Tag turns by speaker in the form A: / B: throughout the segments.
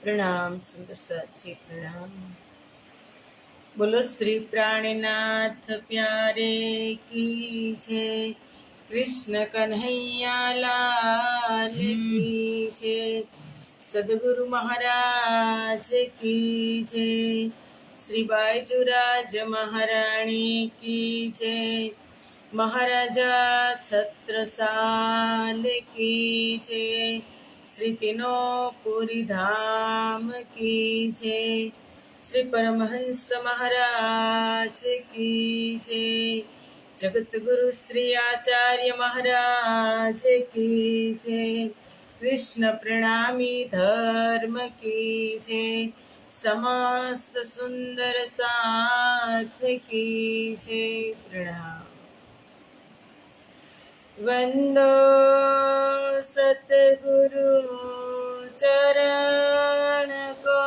A: प्रणाम सुंदर साची प्रणाम। बोलो श्री प्राणनाथ प्यारे की जय। कृष्ण कन्हैया लाल की जय। सदगुरु महाराज की जय। श्री बाईजुराज महाराणी की जय। महाराजा छत्रसाल की जय। श्री तीनों धाम की जय। श्री परमहंस महाराज की जय। जगत गुरु श्री आचार्य महाराज की जय। कृष्ण प्रणामी धर्म की जय। समस्त सुंदर साथ की जय। प्रणाम। वंदो सतगुरु चरण को,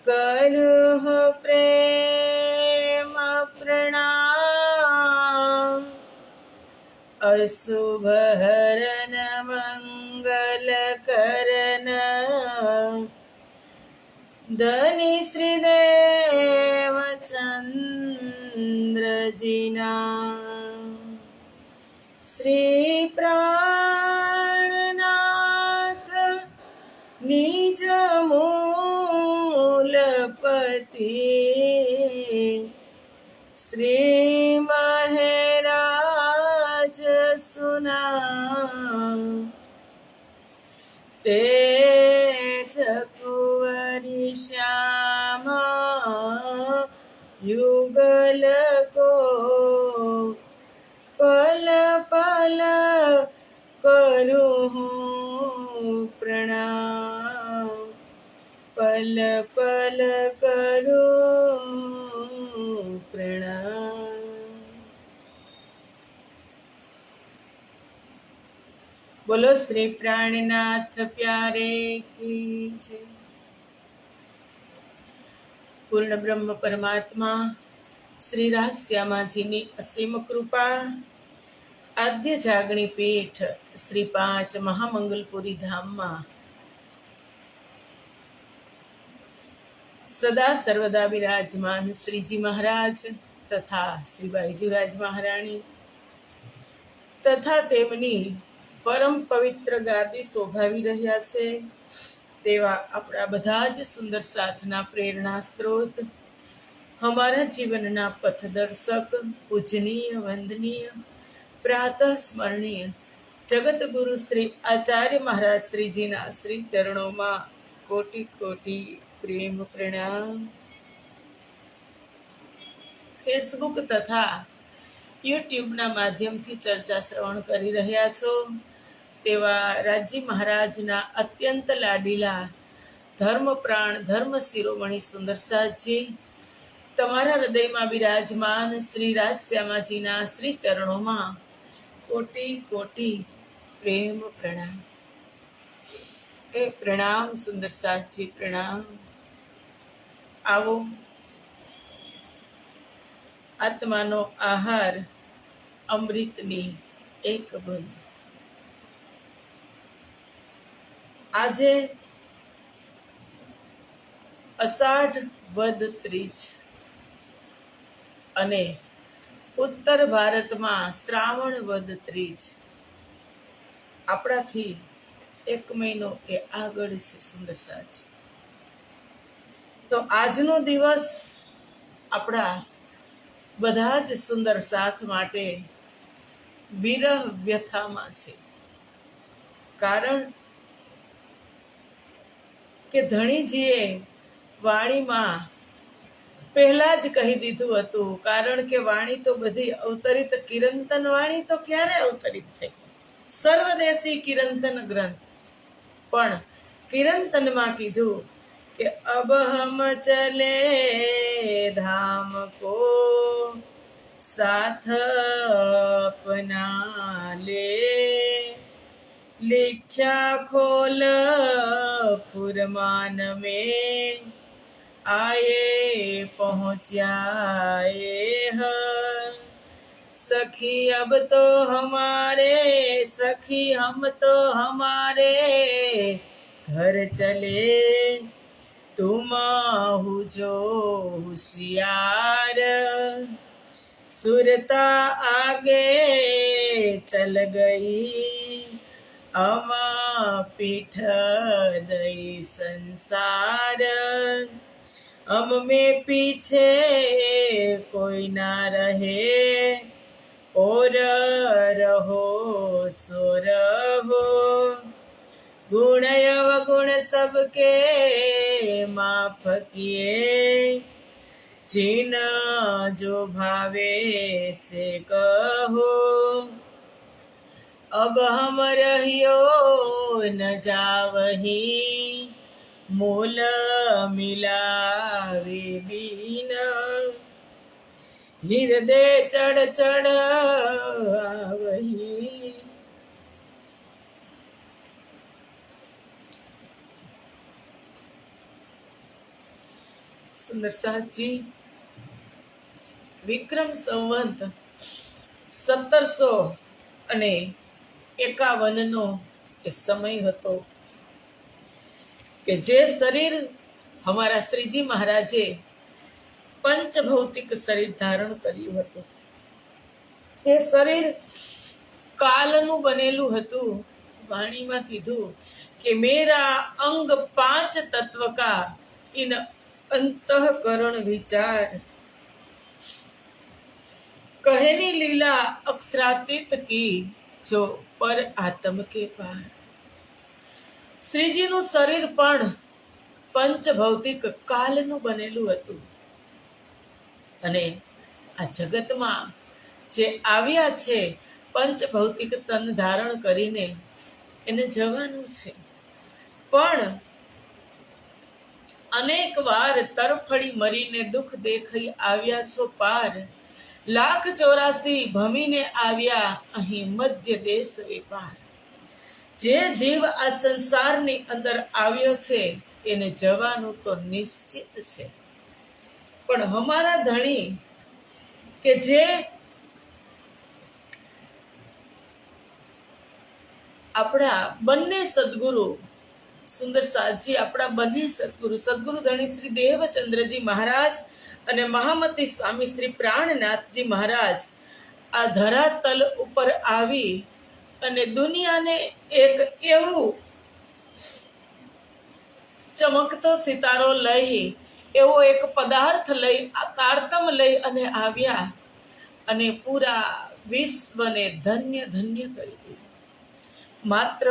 A: करुह प्रेम प्रणाम। अशुभ हरन मंगल करन, धनी श्रीदेव चंद्र जीना। श्री प्राणनाथ निज मूलपति, श्री महराज सुना। तेज कुंवरी श्यामा युगल को, पल पल करूं प्रणाम। पल पल करूं प्रणाम। बोलो श्री प्राणनाथ प्यारे की जय। पूर्ण ब्रह्म परमात्मा श्री राजश्यामाजीની અસીમ કૃપા, આદ્ય જાગણી પીઠ શ્રી 5 મહામંગલપુરી ધામમાં સદા સર્વદા વિરાજમાન શ્રીજી મહારાજ તથા શ્રી બાઈજીરાજ મહારાણી તથા તેમની પરમ પવિત્ર ગાદી શોભાવી રહ્યા છે તેવા આપણા બધા જ સુંદર સાથના પ્રેરણા સ્ત્રોત, हमारा जीवनना पथदर्शक, पूजनीय वंदनीय प्रातः स्मरणीय जगत गुरु श्री आचार्य महाराज श्री जी ना श्री चरणों में कोटि कोटि प्रेम प्रणाम। फेसबुक तथा यूट्यूब ना माध्यम थी चर्चा श्रवण करी रह्या छो तेवा राजी महाराज ना अत्यंत लाडीला धर्म प्राण धर्म शिरोमणि सुंदर साथ जी તમારા હૃદયમાં બિરાજમાન શ્રી રાજશ્યામાજીના શ્રી ચરણોમાં કોટી કોટી પ્રેમ પ્રણામ। એ પ્રણામ સુંદર સાથજી પ્રણામ। આવો આત્માનો આહાર અમૃતની એક બુંદ। આજે અષાઢ વદ ત્રીજ અને ઉત્તર ભારતમાં શ્રાવણ વદ ત્રીજ। આપણાથી એક મહિનો એ આગળ છે સુંદર સાથી। તો આજનો દિવસ આપણા બધા જ સુંદર સાથ માટે વિરહ વ્યથામાં છે, કારણ કે ધણીજીએ વાણીમાં પહેલા જ કહી દીધું હતું, કારણ કે વાણી તો બધી અવતરિત કિરંતન વાણી તો ક્યારે અવતરિત થઈ? સર્વદેશી કિરંતન ગ્રંથ, પણ કિરંતનમાં કીધું કે અબ હમ ચલે ધામ કો સાથ અપના લે, लिख्या खोल फुरमान में आए पहुँचाए ह। सखी अब तो हमारे घर चले तुम हो जो होशियार, सुरता आगे चल गई अम पीठ दई संसार, हम में पीछे कोई ना रहे और रहो सो रहो, गुण अवगुण सबके माफ किए, जिन जो भावे से कहो, अब हम रहियो न जावही, मूल मिलावे बीन, हृदय चढ़ चढ़ आवही। સુંદર સાહજી વિક્રમ સંવંત 1751 નો એ સમય હતો કે જે શરીર અમારા શ્રીજી મહારાજે પંચભૌતિક શરીર ધારણ કર્યું હતું, તે શરીર કાલનું બનેલું હતું। વાણીમાં કીધું કે મેરા અંગ 5 તત્વ का इन अंतःकरण विचार, कहनी लीला अक्षरातीत की जो पर आत्म के पार। श्रीजीનું શરીર પણ પંચભૌતિક કાલનું બનેલું હતું અને આ જગતમાં જે આવ્યા છે પંચભૌતિક તન ધારણ કરીને એને જવાનું છે, પણ અનેક વાર તરફડી મરીને દુઃખ દેખી આવ્યા છો પાર, 1,84 ભમીને આવ્યા અહીં મધ્ય દેશ વેપાર। જે જીવ આ સંસારની અંદર આવ્યો છે એને જવાનું તો નિશ્ચિત છે, પણ હમારા ધણી કે જે આપણા બંને સદગુરુ સુંદર સાહજી, આપણા બંને સદગુરુ સદગુરુ ધણી શ્રી દેવચંદ્રજી મહારાજ અને મહામતી સ્વામી શ્રી પ્રાણનાથજી મહારાજ આ ધરાતલ ઉપર આવી અને દુનિયાને એક એવું ચમકતો સિતારો લઈ, એવો એક પદાર્થ લઈ, આ તારતમ લઈ અને આવ્યા અને પૂરા વિશ્વને ધન્ય ધન્ય કરી દીધું। માત્ર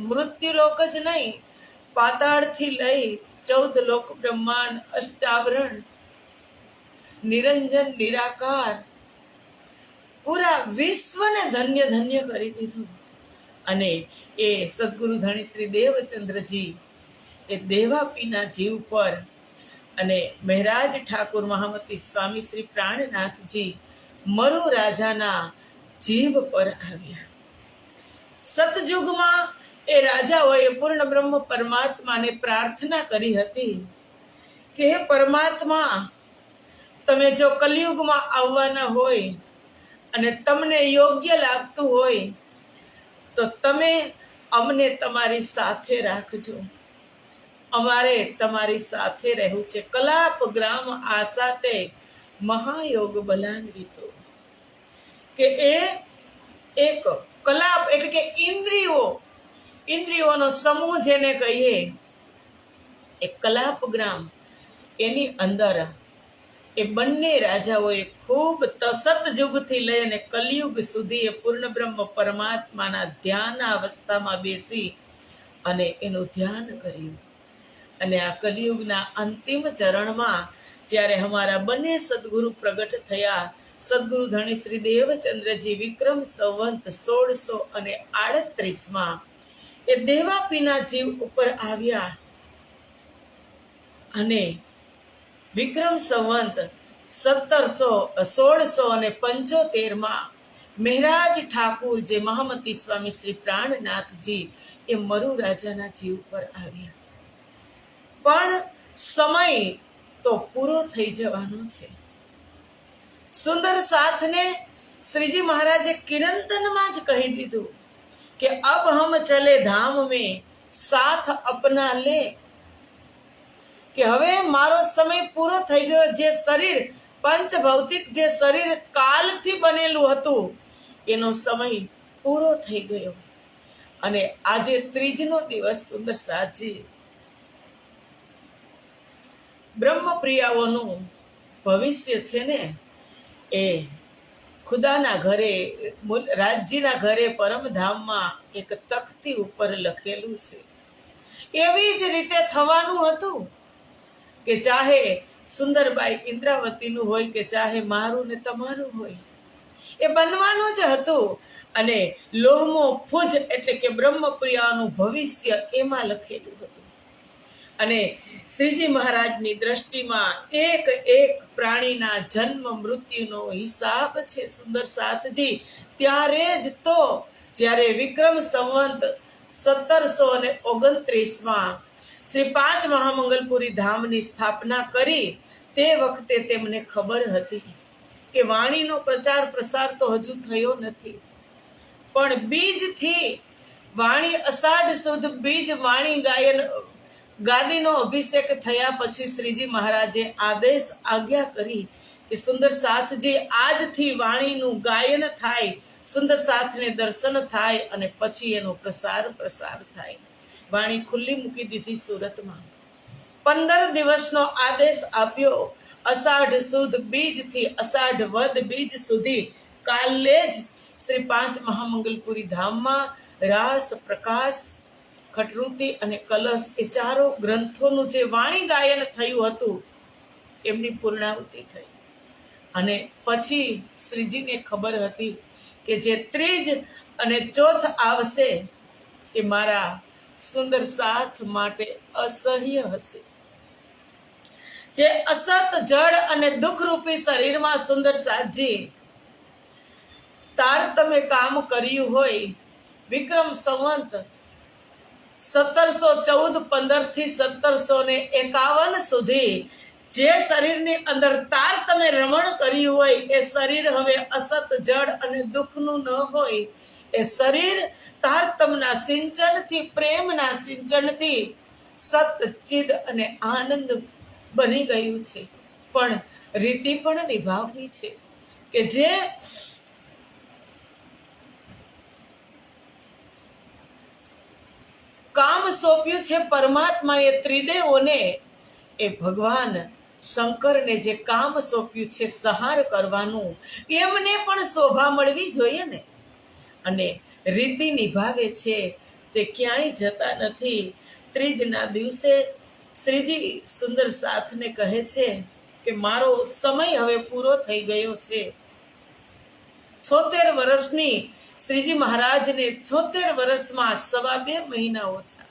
A: મૃત્યુલોક જ નહીં, પાતાળથી લઈ 14 લોક બ્રહ્માંડ, અષ્ટાવરણ, નિરંજન નિરાકાર, પૂરા વિશ્વને ધન્ય ધન્ય કરી દીધું। અને એ સદગુરુ ધણી શ્રી દેવચંદ્રજી એ દેવાપીના જીવ પર અને મહેરાજ ઠાકુર મહામતી સ્વામી શ્રી પ્રાણનાથજી મરુ રાજાના જીવ પર આવ્યા। સતયુગમાં એ રાજાઓએ પૂર્ણ બ્રહ્મ પરમાત્માને પ્રાર્થના કરી હતી કે હે પરમાત્મા, તમે જો કલિયુગમાં આવવાના હોય અને તમને યોગ્ય લાગતું હોય તો તમે અમને તમારી સાથે રાખજો, અમારે તમારી સાથે રહેવું છે। કલાપ ગ્રામ આસાતે મહાયોગ બલાન્વિતો, કે એ એક કલાપ એટલે કે ઇન્દ્રિયોનો સમૂહ જેને કહીએ, એ કલાપ ગ્રામ, એની અંદર એ બંને રાજાઓએ ખૂબ સતયુગથી લઈ અને કલિયુગ સુધી એ પૂર્ણ બ્રહ્મ પરમાત્માના ધ્યાન અવસ્થામાં બેસી અને એનું ધ્યાન કર્યું। અને આ કલિયુગના અંતિમ ચરણમાં જ્યારે અમારા બંને સદગુરુ પ્રગટ થયા, સદગુરુ ધણી શ્રી દેવચંદ્રજી વિક્રમ સંવંત 1638 એ દેવાપીના જીવ ઉપર આવ્યા અને વિક્રમ સંવંત 1675 મહેરાજ ઠાકુર જે મહામતી સ્વામી શ્રી પ્રાણનાથજી એ મરુ રાજાના જીવ પર આવ્યા। પણ સમય તો પૂરો થઈ જવાનો છે। સુંદર સાથને શ્રીજી महाराजे किरंतन में ज कही दीधु कि अब हम चले धाम में સાથ અપના લે, કે હવે મારો સમય પૂરો થઈ ગયો. જે શરીર પંચ ભૌતિક જે શરીર કાલથી બનેલું હતું એનો સમય પૂરો થઈ ગયો. અને આજે ત્રીજનો દિવસ સુંદર સાજી બ્રહ્મપ્રિયાઓનું ભવિષ્ય છે ને એ ખુદાના ઘરે, રાજ્યના ઘરે, પરમધામમાં એક તખ્તી ઉપર લખેલું છે. એવી જ રીતે થવાનું હતું કે ચાહે સુંદરબાઈ ઇન્દ્રાવતીનું હોય કે ચાહે મારું ને તમારું હોય, એ બનવાનું જ હતું. અને લોહમો ફુજ એટલે કે બ્રહ્મપ્રિયાનું ભવિષ્ય એમાં લખેલું હતું. અને શ્રીજી મહારાજની દ્રષ્ટિમાં એક એક પ્રાણીના જન્મ મૃત્યુનો હિસાબ છે સુંદર સાથજી. ત્યારે જ તો જ્યારે વિક્રમ સંવંત 1729માં શ્રી 5 મહામંગલપુરી ધામની સ્થાપના કરી, તે વખતે તેમને ખબર હતી કે વાણીનો પ્રચાર પ્રસાર તો હજુ થયો નથી, પણ બીજથી વાણી અષાઢ સુદ બીજ વાણી ગાયન ગાદીનો અભિષેક થયા પછી શ્રીજી મહારાજે આદેશ આજ્ઞા કરી કે સુંદર સાથજી આજથી વાણીનું ગાયન થાય, સુંદર સાથને દર્શન થાય અને પછી એનો પ્રસાર થાય. વાણી ખુલ્લી મૂકી દીધી સુરતમાં. 15 દિવસનો આદેશ આપ્યો. અષાઢ સુદ બીજથી અષાઢ વદ બીજ સુધી કાલે જ શ્રી 5 મહામંગલપુરી ધામમાં રાસ, પ્રકાશ, ખટરુતિ અને કલશ એ ચારો ગ્રંથોનું જે વાણી ગાયન થયું હતું એમની પૂર્ણાહુતિ થઈ. અને પછી શ્રીજીને ખબર હતી કે જે ત્રીજ અને ચોથ આવશે એ મારા સુંદર સાથ માટે અસહ્ય હશે. જે અસત જળ અને દુઃખરૂપી શરીરમાં સુંદર સાથજી તારતમે કામ કર્યું હોય, વિક્રમ સંવંત 1714 થી 1751 સુધી જે શરીરની અંદર તારતમે રમણ કર્યું હોય, એ શરીર હવે અસત જળ અને દુઃખનું ન હોય. એ શરીર તારતમના સિંચનથી, પ્રેમના સિંચનથી સતચિદ અને આનંદ બની ગયું છે. પણ રીતિ પણ નિભાવવી છે કે જે કામ સોંપ્યું છે પરમાત્માએ ત્રિદેવોને, એ ભગવાન શંકરને જે કામ સોંપ્યું છે સંહાર કરવાનું, એમને પણ શોભા મળવી જોઈએ ને. અને રીતિ નિભાવે છે તે ક્યાંય જતા નથી. ત્રીજના દિવસે શ્રીજી સુંદર સાથને કહે છે કે મારો સમય હવે પૂરો થઈ ગયો છે. 76 વર્ષની શ્રીજી મહારાજને 76 વર્ષમાં 2.5 મહિના ઓછા,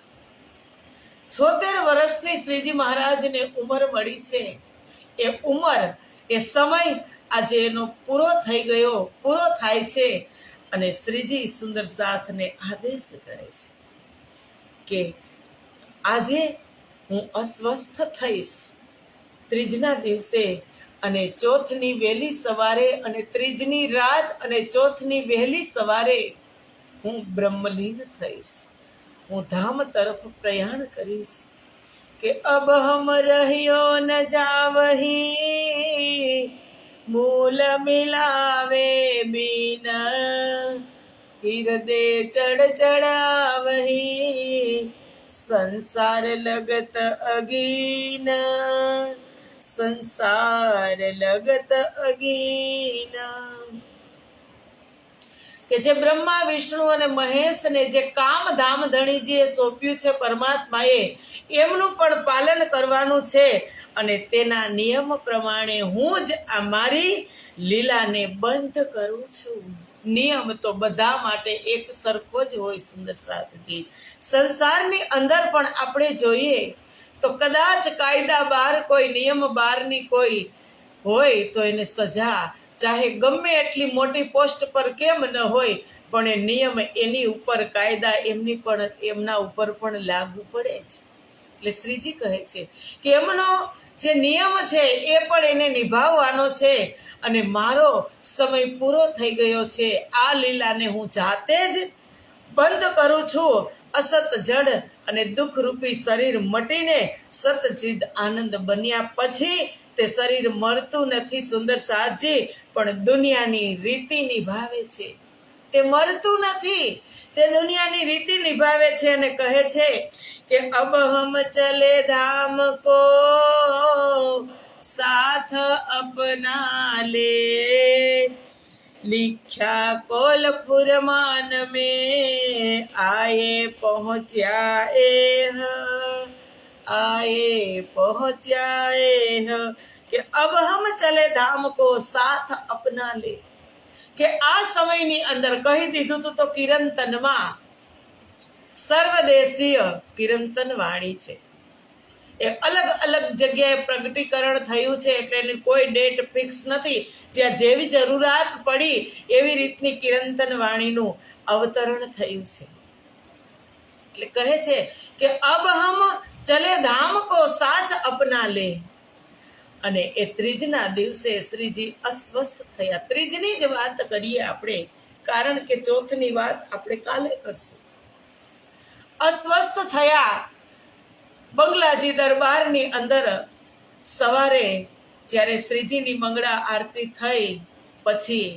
A: 76 વર્ષની શ્રીજી મહારાજને ઉંમર મળી છે. એ ઉંમર, એ સમય આજે એનો પૂરો થઈ ગયો, પૂરો થાય છે. અને શ્રીજી સુંદર સાથને આદેશ કરે છે કે આજે હું અસ્વસ્થ થઈશ ત્રીજના દિવસે, અને ચોથની વહેલી સવારે અને ત્રીજની રાત અને ચોથની વહેલી સવારે હું બ્રહ્મલીન થઈશ. હું ધામ તરફ પ્રયાણ કરીશ. કે અબ હમ રહ્યો ન જાવહી, મૂલ મિલાવે બીન, હિરદે ચઢાવહી, સંસાર લગત અગીન, સંસાર લગત અગીન. કે જે બ્રહ્મા, વિષ્ણુ અને મહેશને જે કામ ધામ ધણીજીએ સોંપ્યું છે પરમાત્માએ, એમનું પણ પાલન કરવાનું છે. અને તેના નિયમ પ્રમાણે હું જ આ મારી લીલાને બંધ કરું છું. નિયમ તો બધા માટે એક સરખો જ હોય સુંદર સાથજી. સંસારની અંદર પણ આપણે જોઈએ તો કદાચ કાયદા બહાર કોઈ નિયમ બહારની કોઈ હોય તો એને સજા, ચાહે ગમે એટલી મોટી પોસ્ટ પર કેમ ન હોય, પણ એ નિયમ એની ઉપર, કાયદા એમના ઉપર પણ લાગુ પડે છે. એટલે શ્રીજી કહે છે કે એમનો જે નિયમ છે એ પણ એને નિભાવવાનો છે. અને મારો સમય પૂરો થઈ ગયો છે. આ લીલાને હું જાતે જ બંધ કરું છું. અસત જડ અને દુઃખ રૂપી શરીર મટીને સતચિદ આનંદ બન્યા પછી તે શરીર મરતું નથી સુંદર સાજી, પણ દુનિયાની રીતિ નિભાવે છે. તે મરતું નથી, તે દુનિયાની રીતિ નિભાવે છે અને કહે છે કે અબ હમ ચલે ધામ કો સાથ અપના લે, लिख्या कोलपुर मान में आए पहुंचाए કે અબ હમ ચલે ધામ કો સાથ અપના લે, કે આ સમયની અંદર કહી દીધું તું તો કિરંતનમાં સર્વદેશીય કિરંતન વાણી છે. એ અલગ અલગ જગ્યાએ પ્રગટીકરણ થયું છે, એટલે એની કોઈ ડેટ ફિક્સ નથી. જ્યાં જેવી જરૂરિયાત પડી એવી રીતની કિરંતન વાણીનું અવતરણ થયું છે. એટલે કહે છે કે અબ હમ ચલે ધામ કો સાથ અપના લે. અને એ ત્રીજના દિવસે શ્રીજી અસ્વસ્થ થયા. ત્રીજની જ વાત કરીએ આપણે, કારણ કે ચોથની વાત આપણે કાલે કરશું. અસ્વસ્થ થયા. બંગલાજી દરબારની અંદર સવારે જ્યારે શ્રીજીની મંગળા આરતી થઈ પછી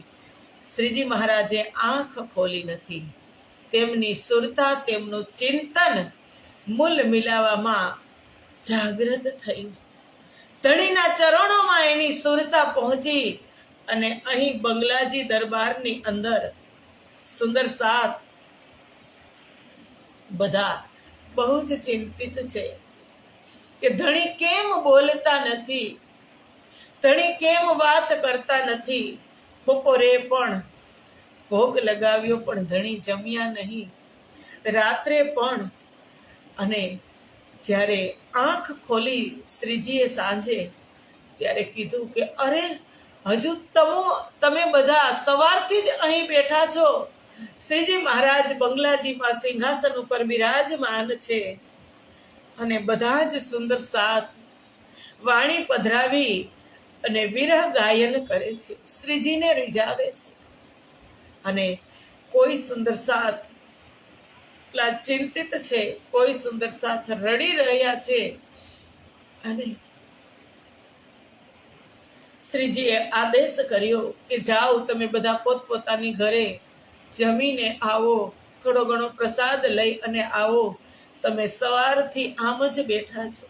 A: શ્રીજી મહારાજે આંખ ખોલી નથી. તેમની સુરતા, તેમનું ચિંતન મૂલ મિલાવામાં જાગૃત થયું. ધણીના ચરણોમાં એની સુરતા પહોંચી અને અહીં બંગલાજી દરબારની અંદર સુંદર સાથ બધા બહુ જ ચિંતિત છે કે ધણી કેમ બોલતા નથી, ધણી કેમ વાત કરતા નથી. બપોરે પણ ભોગ લગાવ્યો પણ ધણી જમ્યા નહીં, રાત્રે પણ. અને જ્યારે આંખ ખોલી શ્રીજીએ સાંજે, ત્યારે કીધું કે અરે હજુ તમે બધા સવારથી જ અહીં બેઠા છો. શ્રીજી મહારાજ બંગલાજીમાં સિંહાસન ઉપર બિરાજમાન છે અને બધા જ સુંદર સાથ વાણી પધરાવી અને વિરહ ગાયન કરે છે, શ્રીજીને રીઝાવે છે. અને કોઈ સુંદર સાથ ચિંતિત છે, કોઈ સુંદર સાથ રડી રહ્યા છે. અને શ્રીજીએ આદેશ કર્યો કે જાઓ તમે બધા પોતપોતાની ઘરે જમીને આવો, થોડો ઘણો પ્રસાદ લઈ અને આવો, તમે સવારથી આમ જ બેઠા છો.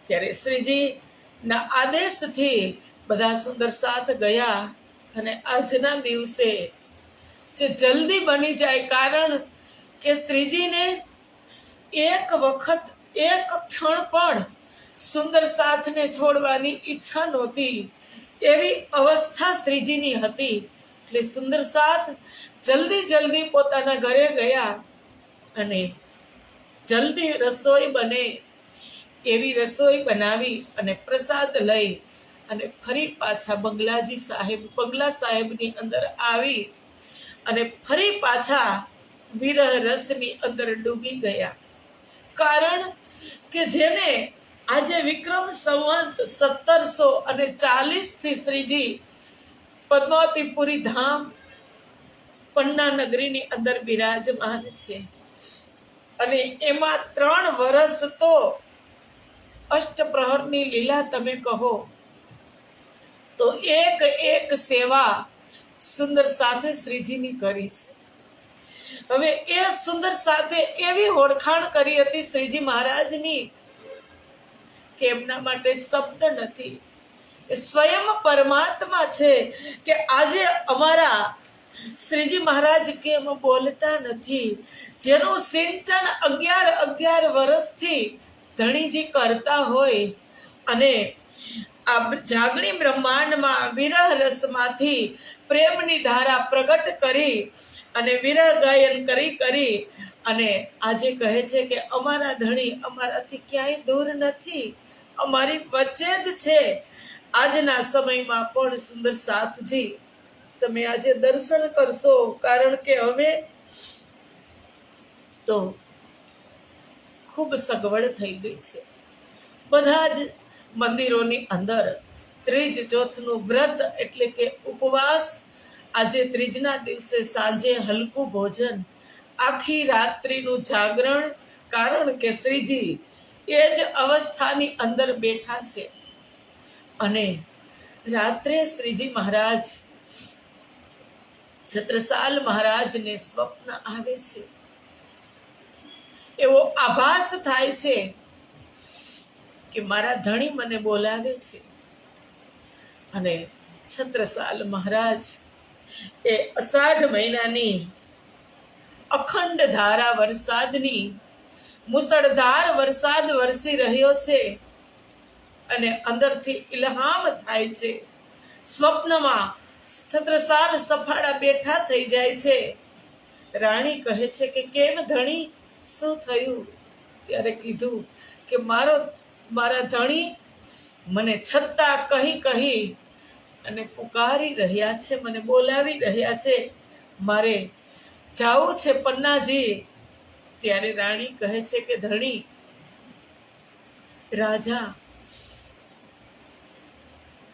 A: ત્યારે શ્રીજીના આદેશથી બધા સુંદર સાથ ગયા અને આજના દિવસે જે જલ્દી બની જાય, કારણ કે શ્રીજીને એક વખત એક ક્ષણ પણ સુંદર સાથને છોડવાની ઈચ્છા નહોતી. એવી અવસ્થા શ્રીજીની હતી. એટલે સુંદર સાથ જલ્દી પોતાના ઘરે ગયા અને જલ્દી રસોઈ બને એવી રસોઈ બનાવી અને પ્રસાદ લઈ અને ફરી પાછા બંગલા સાહેબની અંદર આવી અને ફરી પાછા વિરહ રસની અંદર ડૂબી ગયા. કારણ કે જેને આજે વિક્રમ સંવત 1740 થી શ્રીજી પદ્માવતીપુરી ધામ પન્ના નગરીની અંદર બિરાજમાન છે. અને એમાં 3 વર્ષ તો અષ્ટપ્રહરની લીલા તમે કહો તો એક સેવા સુંદર સાથે શ્રીજીની કરી છે. હવે એ સુંદર સાથે એવી ઓળખાણ કરી હતી શ્રીજી મહારાજની કે એમના માટે શબ્દ નથી. એ સ્વયં પરમાત્મા છે કે આજે અમારા શ્રીજી મહારાજ કેમ બોલતા નથી, જેનું સિંચન 11 વર્ષથી ધણીજી કરતા હોય અને આ જાગણી બ્રહ્માંડમાં વિરહ રસમાંથી પ્રેમની ધારા પ્રગટ કરી અને વિરહ ગાયન કરી અને આજે કહે છે કે અમારા ધણી અમારાથી ક્યાંય દૂર નથી, અમારી વચ્ચે જ છે. આજના સમયમાં પણ સુંદર સાથજી તમે આજે દર્શન કરશો, કારણ કે હવે તો ખૂબ સગવડ થઈ ગઈ છે. બધા જ મંદિરોની અંદર ત્રીજ ચોથનું વ્રત એટલે કે ઉપવાસ. આજે ત્રીજના દિવસે સાંજે હલકું ભોજન આખી રાત્રિનું જાગરણ, કારણ કે શ્રીજી એ જ અવસ્થાની અંદર બેઠા છે. અને રાત્રે શ્રીજી મહારાજ છત્રસાલ મહારાજને સ્વપ્ન આવે છે. એવો આભાસ થાય છે કે મારા ધણી મને બોલાવે છે. અને છત્રસાલ મહારાજ એ અષાઢ મહિનાની અખંડ ધારા વરસાદની મુસળધાર વરસાદ વરસી રહ્યો છે અને અંદરથી ઇલ્હામ થાય છે. સ્વપ્નમાં છત્રસાલ સફાળા બેઠા થઈ જાય છે. રાણી કહે છે કે કેમ ધણી, શું થયું? ત્યારે કીધું કે મારા ધણી મને છત્તા કહી અને પુકારી રહ્યા છે, મને બોલાવી રહ્યા છે, મારે જાવું છે પન્નાજી. ત્યારે રાણી કહે છે કે ધણી, રાજા,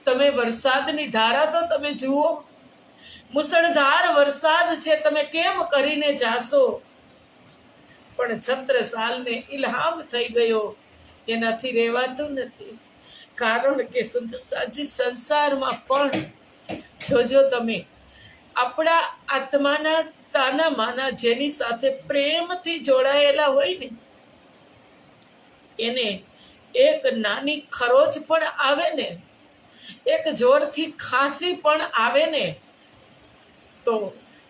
A: તમે વરસાદની ધારા તો તમે જુઓ, મુસળધાર વરસાદ છે, તમે કેમ કરીને જાશો? પણ છત્રસાલને ઇલ્હામ થઈ ગયો, એનાથી રહેવાતું નથી. કારણ કે સુંદરસાજી સંસારમાં પણ જોજો તમે, આપણા આત્માના તાના માના જેની સાથે પ્રેમથી જોડાયેલા હોય ને, એને એક નાની ખરોચ પણ આવે ને, એક જોરથી ખાંસી પણ આવે ને, તો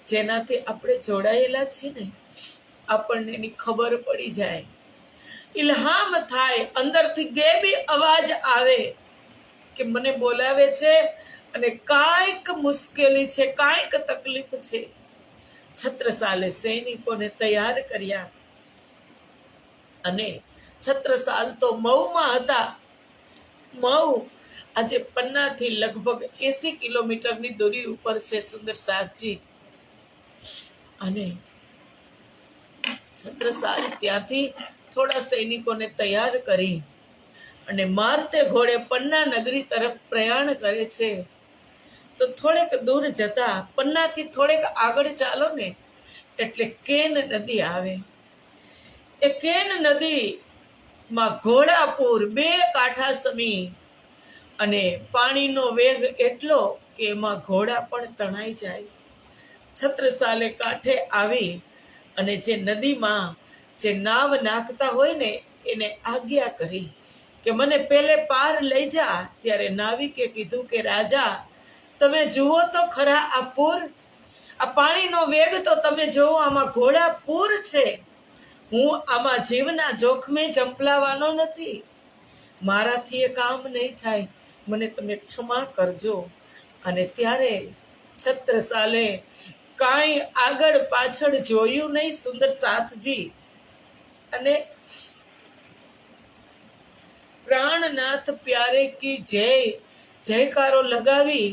A: જેનાથી આપણે જોડાયેલા છીએ ને, આપણને એની ખબર પડી જાય, ઇલ્હામ થાય, અંદરથી ગેબી અવાજ આવે કે મને બોલાવે છે અને કાંઈક મુશ્કેલી છે, કાંઈક તકલીફ છે. છત્રસાલે સૈનિકોને તૈયાર કર્યા અને છત્રસાલ તો મઉમાં હતા. મઉ આજે પન્નાથી લગભગ 80 કિલોમીટરની દૂરી ઉપર છે સુંદરસાજી. અને છત્રસાલ ત્યાંથી થોડા સૈનિકોને તૈયાર કરી અને મારતે ઘોડે પન્ના નગરી તરફ પ્રયાણ કરે છે. તો થોડેક દૂર જતા, પન્નાથી થોડેક આગળ ચાલો ને એટલે કેન નદી આવે. એ કેન નદીમાં ઘોડાપુર, 2 કાંઠા સમી, અને પાણીનો વેગ એટલો કે એમાં ઘોડા પણ તણાઈ જાય. છત્રસાલે કાંઠે આવી અને જે નદીમાં જે નાવ નાખતા હોય ને એને આજ્ઞા કરી કે મને પેલે પાર લઈ જા. ત્યારે નાવિકે કીધું કે રાજા, તમે જુઓ તો ખરા આ પૂર, આ પાણીનો વેગ તો તમે જુઓ, આમાં ઘોડા પૂર છે. હું આમાં જીવના જોખમે જંપલાવાનો નથી, મારાથી એ કામ નહીં થાય, મને તમે ક્ષમા કરજો. અને ત્યારે છત્રસાલે કાંઈ આગળ પાછળ જોયું નહીં સુંદરસાથજી, અને પ્રાણનાથ પ્યારે કી જય જયકારો લગાવી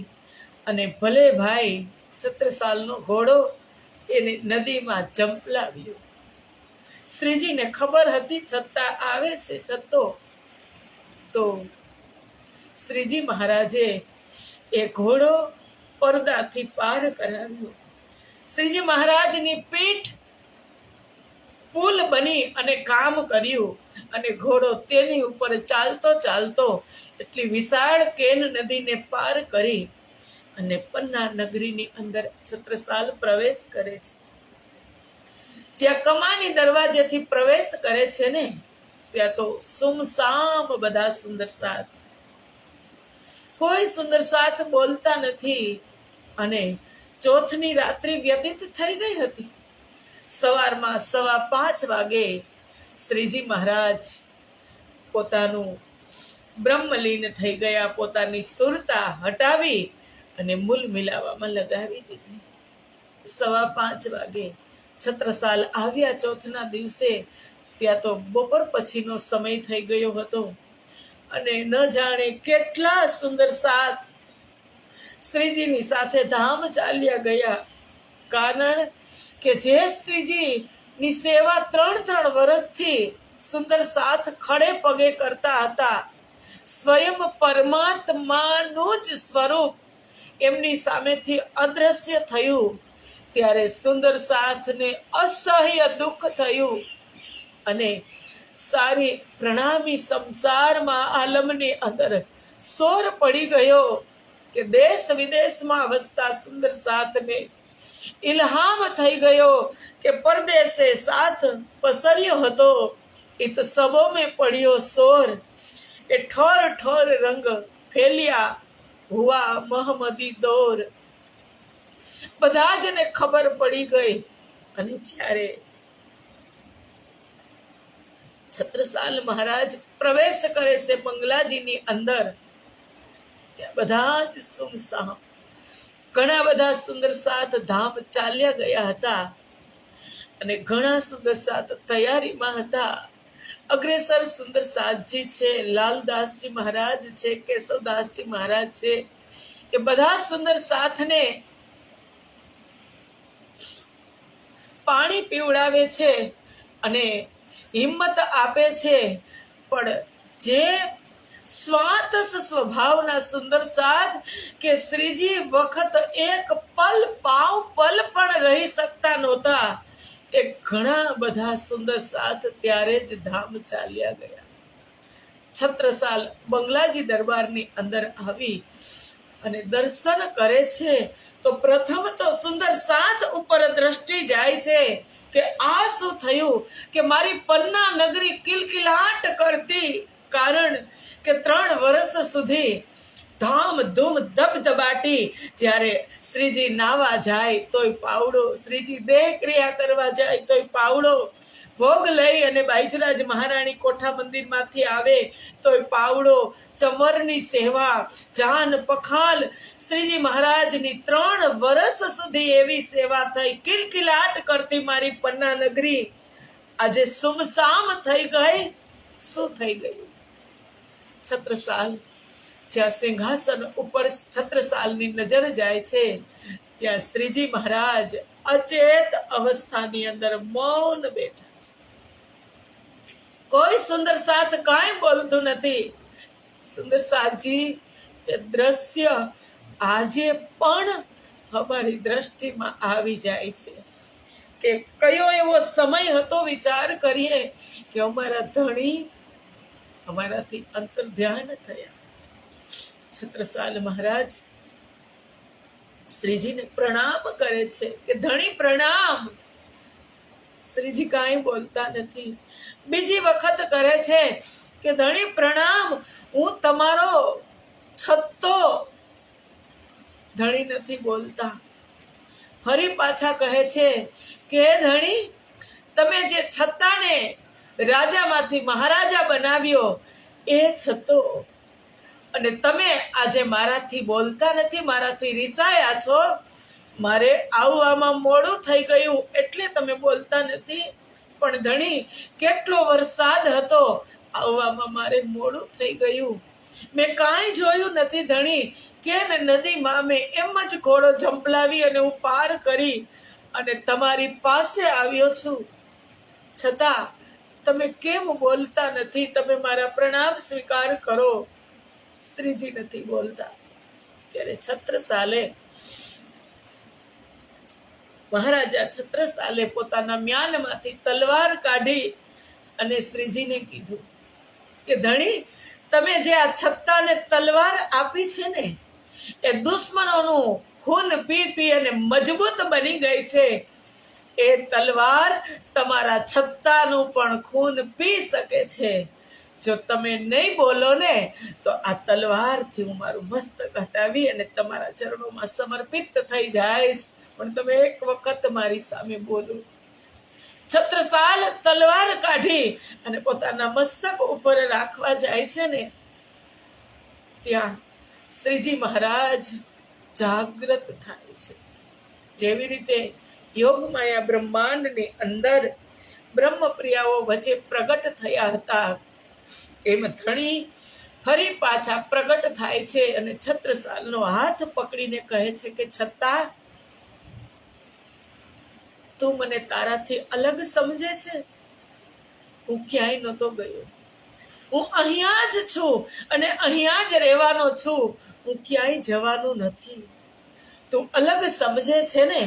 A: અને ભલે ભાઈ છત્રસાલનો ઘોડો એને નદીમાં જંપલાવ્યો. શ્રીજીને ખબર હતી છતાં આવે છે છતો, તો શ્રીજી મહારાજે એ ઘોડો પડદાથી પાર કરાવ્યો. શ્રીજી મહારાજની પીઠ પુલ બની અને કામ કર્યું અને ઘોડો તેની ઉપર ચાલતો ચાલતો એટલી વિશાળ કેન નદીને પાર કરી અને પન્ના નગરીની અંદર છત્રસાલ પ્રવેશ કરે છે. જ્યાં કમાની દરવાજેથી પ્રવેશ કરે છે ને, ત્યાં તો સુમસામ બધા સુંદરસાથ, કોઈ સુંદરસાથ બોલતા નથી. અને ચોથની રાત્રિ વ્યતીત થઈ ગઈ હતી. સવારમાં 5:15 વાગે શ્રીજી મહારાજ પોતાનું બ્રહ્મલીન થઈ ગયા, પોતાની સુરતા હટાવી અને મૂલ મિલાવામાં લગાવી દીધી. 5:15 વાગે છત્રસાલ આવ્યા ચોથના દિવસે. ત્યાં તો બપોર પછીનો સમય થઈ ગયો હતો અને ન જાણે કેટલા સુંદર સાથ શ્રીજીની સાથે ધામ ચાલ્યા ગયા. કારણ કે જે શ્રીજીની સેવા 3 વર્ષથી સુંદર સાથ ખડે પગે કરતા હતા, સ્વયં પરમાત્માનું જ સ્વરૂપ એમની સામેથી અદ્રશ્ય થયું. ત્યારે સુંદર સાથને અસહ્ય દુઃખ થયું અને સારી પ્રણામી સંસારમાં આલમની અંદર સોર પડી ગયો કે દેશ વિદેશમાં વસતા સુંદર સાથને ઇલ્હામ થઈ ગયો કે પરદેશે સાથ પસર્યો હતો इत सबों में पड़ियो सोर के ठोर ठोर रंग फैलिया हुआ मोहम्मदी दौर। બધા જને ખબર પડી ગઈ અને જ્યારે છત્રસાલ મહારાજ પ્રવેશ કરે છે બંગલાજીની અંદર, ત્યાં બધા જ સુમસામ, ઘણા બધા સુંદર સાથ ધામ ચાલ્યા ગયા હતા અને ઘણા સુંદર સાથ તૈયારીમાં હતા. અગ્રેસર સુંદર સાથજી છે, લાલદાસજી મહારાજ છે, કેશવદાસજી મહારાજ છે, એ બધા સુંદર સાથને પાણી પીવડાવે છે અને હિંમત આપે છે. પણ જે સ્વાત સ્વભાવના સુંદર સાથ કે શ્રીજી વખત એક પલ પાવ પલ પણ રહી શકતા નહોતા, એ ઘણા બધા સુંદર સાથ ત્યારે જ ધામ ચાલ્યા ગયા. છત્રસાલ બંગલાજી દરબારની અંદર આવી અને દર્શન કરે છે તો પ્રથમ તો સુંદર સાથ ઉપર દ્રષ્ટિ જાય છે કે આ શું થયું કે મારી પન્ના નગરી કિલકિલાટ કરતી, કારણ કે 3 વર્ષ સુધી ધામ ધૂમ ધબધબાટી, જ્યારે શ્રીજી નાવા જાય તોય પાવડો, શ્રીજી દેહ ક્રિયા કરવા જાય તોય પાવડો, ભોગ લઈ અને બાઈજરાજ મહારાણી કોઠા મંદિરમાંથી આવે તોય પાવડો, ચમરની સેવા, જાન પખાલ, શ્રીજી મહારાજની 3 વર્ષ સુધી એવી સેવા થઈ. કિલકિલાટ કરતી મારી પન્ના નગરી આજે સુમસામ થઈ ગઈ. શું થઈ ગયું? છત્રસાલ જ્યાં સિંહાસન ઉપર છત્રસાલની નજર જાય છે ત્યાં શ્રીજી મહારાજ અચેત અવસ્થાની અંદર મૌન બેઠા છે. કોઈ સુંદર સાથ કાંઈ બોલતું નથી. સુંદર સાથજી એ દ્રશ્ય આજે પણ અમારી દ્રષ્ટિમાં આવી જાય છે કે કયો એવો સમય હતો, વિચાર કરીએ કે અમારા ધણી અમારાથી અંતર ધ્યાન થયા. છત્રસાલ મહારાજ શ્રીજીને પ્રણામ કરે છે કે ધણી પ્રણામ. શ્રીજી કાંઈ બોલતા નથી. બીજી વખત કરે છે કે ધણી પ્રણામ, હું તમારો છત્તો. ધણી નથી બોલતા. ફરી પાછા કહે છે કે ધણી, તમે જે છત્તાને રાજામાંથી મહારાજા બનાવ્યો એ છત્તો, અને તમે આજે મારાથી બોલતા નથી, મારાથી રિસાયા છો. મારે આવવામાં મોડું થઈ ગયું એટલે તમે બોલતા નથી. પણ ધણી, કેટલો વરસાદ હતો, આવવામાં મારે મોડું થઈ ગયું. મેં કાંઈ જોયું નથી ધણી કે નદીમાં મેં એમ જ ઘોડો ઝંપલાવી અને હું પાર કરી અને તમારી પાસે આવ્યો છું. છતાં તમે કેમ બોલતા નથી? તમે મારા પ્રણામ સ્વીકાર કરો. શ્રીજી નથી બોલતા. ત્યારે છત્રસાલે, મહારાજા છત્રસાલે પોતાના મ્યાનમાંથી તલવાર કાઢી અને શ્રીજીને કીધું કે ધણી, તમે જે આ છત્તાને તલવાર આપી છે ને, એ દુશ્મનોનું ખૂન પી પી અને મજબૂત બની ગઈ છે. એ તલવાર તમારા છત્તાનું પણ ખૂન પી શકે છે. જો તમે નહીં બોલો ને તો આ તલવારથી હું મારું મસ્તક હટાવી અને તમારા ચરણોમાં સમર્પિત થઈ જઈશ. પણ તમે એક વખત મારી સામે બોલો. છત્રસાલ તલવાર કાઢી અને પોતાના મસ્તક ઉપર રાખવા જાય છે ને, ત્યાં શ્રીજી મહારાજ જાગૃત થાય છે. જેવી રીતે યોગમાયા બ્રહ્માંડની અંદર બ્રહ્મપ્રિયાઓ વચ્ચે પ્રગટ થયા હતા, એમ ધણી ફરી પાછા પ્રગટ થાય છે અને છત્રસાલનો હાથ પકડીને કહે છે કે છતાં તું મને તારાથી અલગ સમજે છે? હું ક્યાંય નહોતો ગયો. હું અહીંયા જ છું અને અહીંયા જ રહેવાનો છું. હું ક્યાંય જવાનું નથી. તું અલગ સમજે છે ને?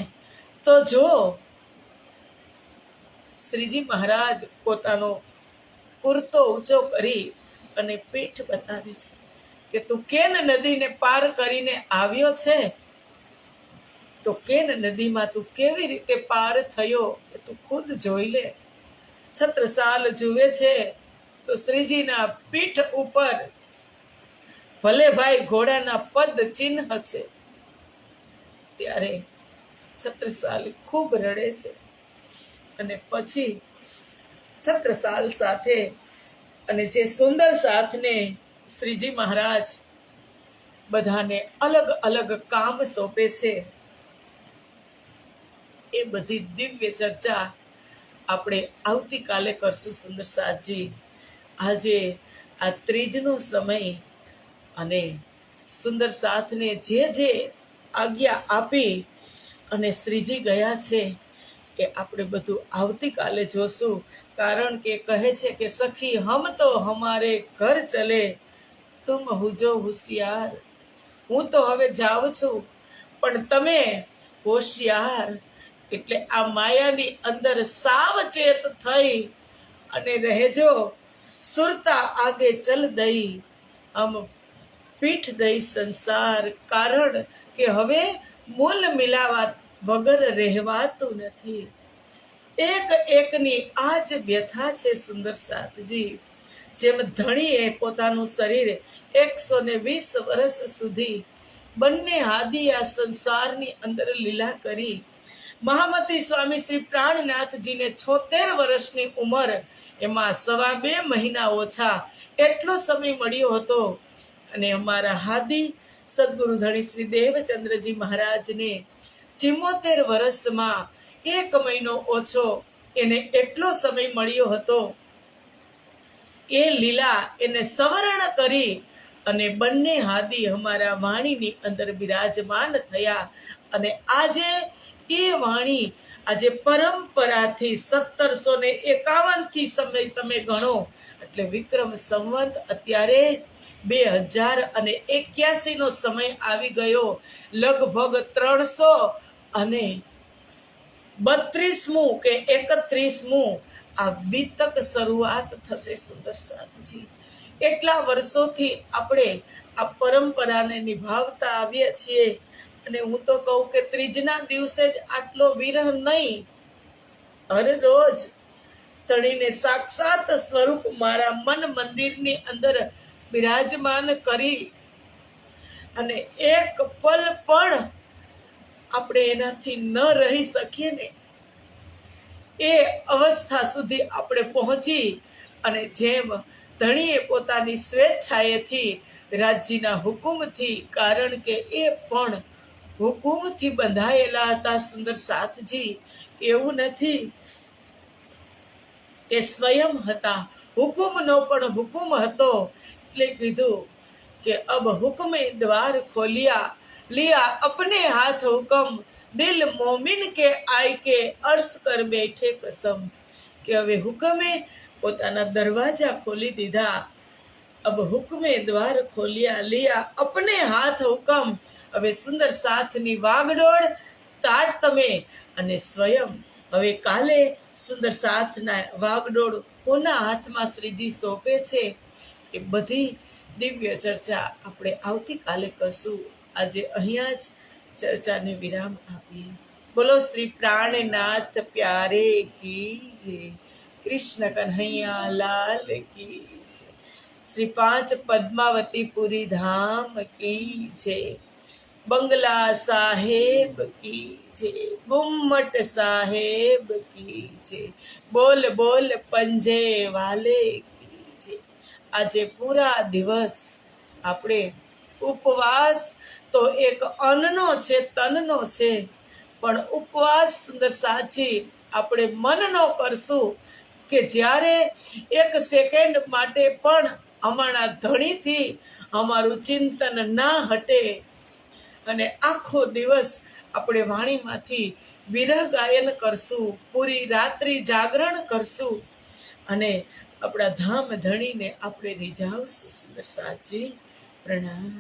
A: તો જો શ્રીજી મહારાજ પોતાનો કુર્તો ઊંચો કરી અને પીઠ બતાવે છે કે તું કેન નદીને પાર કરીને આવ્યો છે, તો કેન નદીમાં તું કેવી રીતે પાર થયો એ તું ખુદ જોઈ લે. છત્રસાલ જુએ છે તો શ્રીજીના પીઠ ઉપર ભલે ભાઈ ઘોડાના પદ ચિહ્ન છે. ત્યારે છત્રસાલ ખૂબ રડે છે અને પછી છત્રસાલ સાથે અને જે સુંદર સાથને શ્રીજી મહારાજ બધાને અલગ અલગ કામ સોંપે છે, એ બધી દિવ્ય ચર્ચા આપણે આવતીકાલે કરશું. સુંદર સાથજી, આજે આ ત્રીજનો સમય અને સુંદર સાથને જે આજ્ઞા આપી અને શ્રીજી ગયા છે એ આપણે બધું આવતીકાલે જોશું. કારણ કે કહે છે કે સખી હમ તો હમારે ઘર ચલે, તુમ હુજો હોશિયાર. હું તો હવે જાઉં છું પણ તમે હોશિયાર, એટલે આ માયાની અંદર સાવચેત થઈ અને રહેજો. સુરતા આગે ચલ દઈ, આમ પીઠ દઈ સંસાર. કારણ કે હવે મૂલ મિલાવા વગર રહેવાતું નથી. એક એકની આ જ વ્યથા છે. સુંદર સાથજી, જેમ ધણીએ પોતાનું શરીર 120 વર્ષ સુધી બંને હાદી આ સંસારની અંદર લીલા કરી. મહામતી સ્વામી શ્રી પ્રાણનાથજીને 76 વર્ષની ઉંમર, એમાં 2.5 મહિના ઓછા એટલો સમય મળ્યો હતો. અને અમારા હાદી સદગુરુ ધણી શ્રી દેવચંદ્રજી મહારાજને 74 વર્ષમાં 1 મહિનો ઓછો એને એટલો સમય મળ્યો હતો. એ લીલા એને સવર્ણ કરી અને બંને હાદી અમારા વાણીની અંદર બિરાજમાન થયા. અને આજે એ વાણી આજે પરંપરાથી 1751 થી સમય તમે ગણો એટલે વિક્રમ સંવત અત્યારે 2081 નો સમય આવી ગયો. લગભગ 332મું કે 31મું આ વિતક શરૂઆત થશે. સુંદર સાથજી, એટલા વર્ષોથી આપણે આ પરંપરાને નિભાવતા આવ્યા છીએ. અને હું તો કહું કે ત્રીજના દિવસે જ આટલો વિરહ નહીં, હર રોજ તણીને સાક્ષાત સ્વરૂપ મારા મન મંદિરની અંદર બિરાજમાન કરી અને એક પલ પણ આપણે એનાથી ન રહી શકીએ ને, એ અવસ્થા સુધી આપણે પહોંચી. અને જેમ ધણીએ પોતાની સ્વેચ્છાએથી રાજજીના હુકુમથી, કારણ કે એ પણ હુકુમથી બંધાયેલા હતા. સુંદર સાથજી, એવું નથી કે સ્વયં હતા, હુકુમનો પણ હુકુમ હતો. એટલે કીધું કે અબ હુકમે દ્વાર ખોલિયા, लिया अपने हाथ हुक्म, दिल मोमिन के आय के अर्श कर बैठे कसम. કે હવે હુકમે પોતાના દરવાજા ખોલી દીધા. અબ હુકમે દ્વાર ખોલિયા, લિયા અપને હાથ હુકમ. હવે સુંદર સાથની વાગડોળ તાટ તમે અને સ્વયં. હવે કાલે સુંદર સાથના વાગડોળ કોના હાથમાં શ્રીજી સોંપે છે, એ બધી દિવ્ય ચર્ચા આપણે આવતીકાલે કરશું. આજે અહીંયા જ ચર્ચાને વિરામ આપીએ. બોલો શ્રી પ્રાણનાથ પ્યારે કી જય, કૃષ્ણ કન્હૈયા લાલ કી જય, શ્રી 5 પદ્માવતીપુરી ધામ કી જય, બંગલા સાહેબ કી જય, ગુમ્મટ સાહેબ કી જય, બોલ બોલ પંજે વાલે કી જય. આજે પૂરા દિવસ આપણે ઉપવાસ તો એક અન્નનો છે, તનનો છે, પણ ઉપવાસ સુંદર સાચી આપણે મનનો કરશું કે જ્યારે 1 સેકન્ડ માટે પણ અમારા ધણીથી અમારું ચિંતન ના હટે. અને આખો દિવસ આપણે વાણીમાંથી વિરહ ગાયન કરશું, પૂરી રાત્રિ જાગરણ કરશું અને આપણા ધામ ધણીને આપણે રીઝાવશું. સુંદર સાચી પ્રણામ.